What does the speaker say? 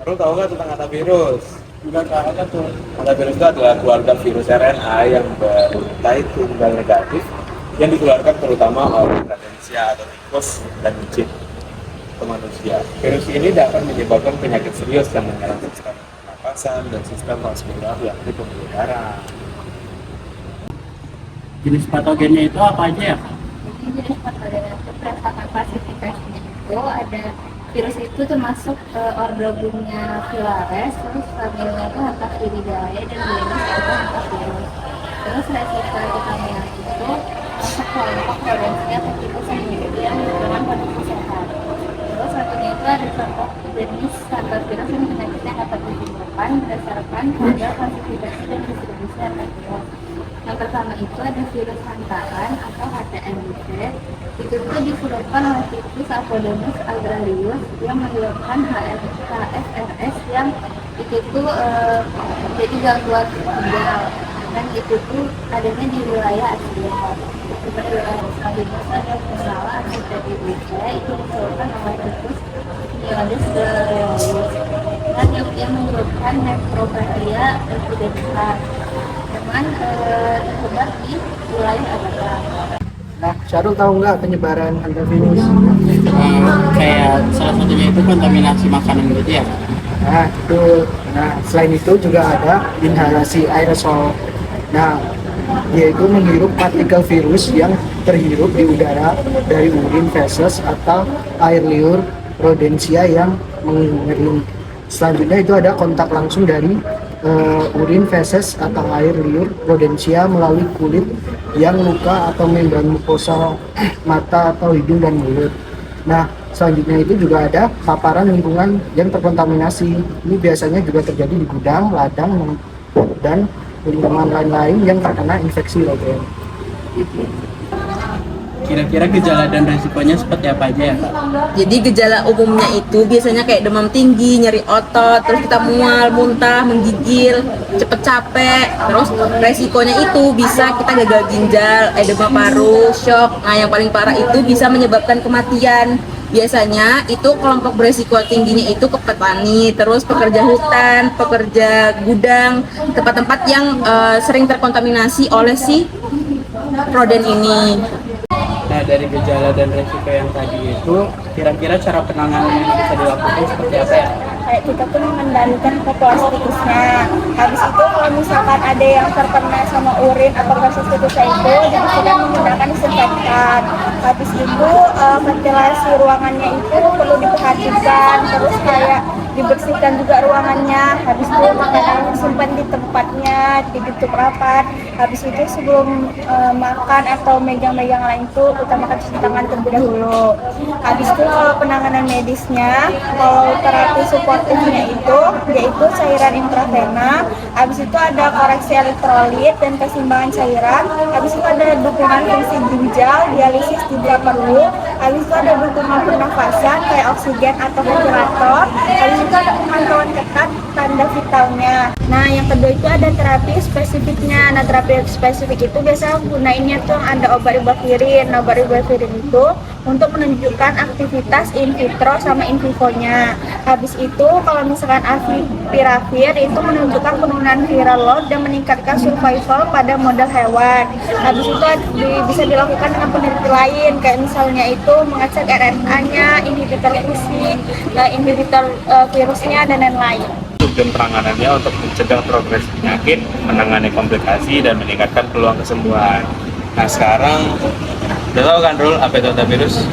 Perlu tahu nggak tentang hantavirus? Udah ada tuh. Hantavirus itu adalah keluarga virus RNA yang berutai tunggal negatif yang dikeluarkan terutama oleh Rhodesiya atau tikus dan kucing ke manusia. Virus ini dapat menyebabkan penyakit serius yang menyerang sistem pernapasan dan sistem vaskular yakni pembuluh darah. Jenis patogennya itu apa aja ya? Ini jenis patogen itu berdasarkan klasifikasinya itu ada virus itu termasuk ordobumnya Filares, terus familinya itu Hantavirinae dan genus itu Hantavirus. Terus resiko utamanya itu masuk kelompok Rhodesiya tikus yang dengan kondisi sehat. Terus satunya itu ada kelompok jenis Hantavirus yang penyakitnya dapat ditemukan berdasarkan model klasifikasi dan distribusi Hantavirus. Yang pertama itu ada virus hantaran atau HTMB. Itu tuh disebabkan oleh tikus Apodonus agrarius yang menyebabkan HFRS yang itu tuh jadi gangguan ginjal, dan itu tuh adanya di wilayah Asia. Seperti selanjutnya ada Musala atau TBC itu disebabkan oleh tikus Niodes greus dan yang menyebabkan nefropatia epidermisa dengan tersebar di wilayah Afrika. Nah, Syarul tahu nggak penyebaran hantavirus? Kayak salah satunya itu kontaminasi makanan gitu ya. Nah, itu. Nah, selain itu juga ada inhalasi aerosol. Nah, dia itu menghirup partikel virus yang terhirup di udara dari urin, feses, atau air liur Rhodesiya yang mengering. Selanjutnya itu ada kontak langsung dari urin, feses, atau air liur Rhodesiya melalui kulit yang luka atau membran mukosa mata atau hidung dan mulut. Nah, selanjutnya itu juga ada paparan lingkungan yang terkontaminasi. Ini biasanya juga terjadi di gudang, ladang, dan lingkungan lain-lain yang terkena infeksi rogen. Kira-kira gejala dan resikonya seperti apa aja ya, Kak? Jadi gejala umumnya itu biasanya kayak demam tinggi, nyeri otot, terus kita mual, muntah, menggigil, cepet capek. Terus resikonya itu bisa kita gagal ginjal, edema paru, shock. Nah, yang paling parah itu bisa menyebabkan kematian. Biasanya itu kelompok beresiko tingginya itu ke petani, terus pekerja hutan, pekerja gudang, tempat-tempat yang sering terkontaminasi oleh si roden ini. Nah, dari gejala dan resiko yang tadi itu, kira-kira cara penanganan yang bisa dilakukan seperti apa ya? Kayak kita tuh mengendalikan populasi tikusnya. Habis itu kalau misalkan ada yang terkena sama urin atau kasus tikusnya itu, jadi kita menggunakan disinfektan. Habis itu ventilasi ruangannya itu perlu diperhatikan, terus kayak dibersihkan juga ruangannya. Habis itu makanan simpan di tempatnya, ditutup rapat. Habis itu sebelum makan atau megang-megang lain itu utamakan cuci tangan terlebih dahulu. Habis itu kalau penanganan medisnya, kalau terapi suportifnya itu yaitu cairan intravena. Habis itu ada koreksi elektrolit dan keseimbangan cairan. Habis itu ada dukungan fungsi ginjal, dialisis jika perlu. Habis itu ada dukungan pernafasan kayak oksigen atau ventilator. Habis itu ada pemantauan ketat tanda vitalnya. Nah, yang kedua itu ada terapi spesifiknya. Nah, terapi spesifik itu biasanya gunainnya tuh ada obat ibuprofen. Nah, obat ibuprofen itu untuk menunjukkan aktivitas in vitro sama in vivo-nya. Habis itu kalau misalkan avipiravir itu menunjukkan penurunan viral load dan meningkatkan survival pada model hewan. Habis itu bisa dilakukan dengan peneliti lain kayak misalnya itu mengecek RNA-nya, inhibitor fusi, inhibitor virusnya dan lain-lain. Tujuan penanganannya untuk mencegah progres penyakit, menangani komplikasi, dan meningkatkan peluang kesembuhan. Nah, sekarang udah tahu kan Rul apa itu hantavirus?